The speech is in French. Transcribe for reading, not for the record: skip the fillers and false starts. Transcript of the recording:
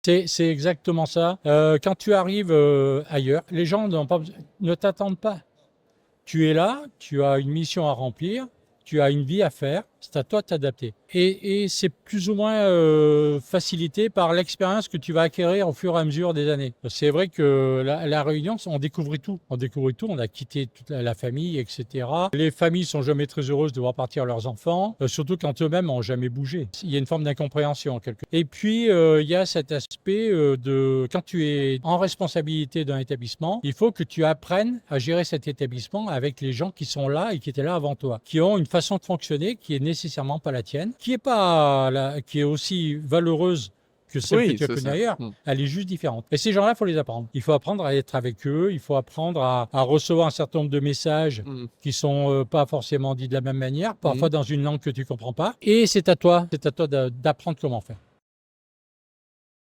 C'est exactement ça. Quand tu arrives ailleurs, les gens ne t'attendent pas. Tu es là, tu as une mission à remplir, tu as une vie à faire, c'est à toi de t'adapter. Et c'est plus ou moins facilité par l'expérience que tu vas acquérir au fur et à mesure des années. C'est vrai que la Réunion, on découvre tout. On découvre tout, on a quitté toute la famille, etc. Les familles sont jamais très heureuses de voir partir leurs enfants, surtout quand eux-mêmes n'ont jamais bougé. Il y a une forme d'incompréhension en quelque sorte. Et puis, il y a cet aspect de quand tu es en responsabilité d'un établissement, il faut que tu apprennes à gérer cet établissement avec les gens qui sont là et qui étaient là avant toi, qui ont une façon de fonctionner qui est nécessairement pas la tienne, qui est aussi valeureuse que celle que Oui, tu as c'est connue ça. ailleurs, elle est juste différente. Et ces gens-là, il faut les apprendre. Il faut apprendre à être avec eux, il faut apprendre à recevoir un certain nombre de messages Mhm. qui sont pas forcément dits de la même manière, parfois Mhm. dans une langue que tu comprends pas. Et c'est à toi d'apprendre comment faire.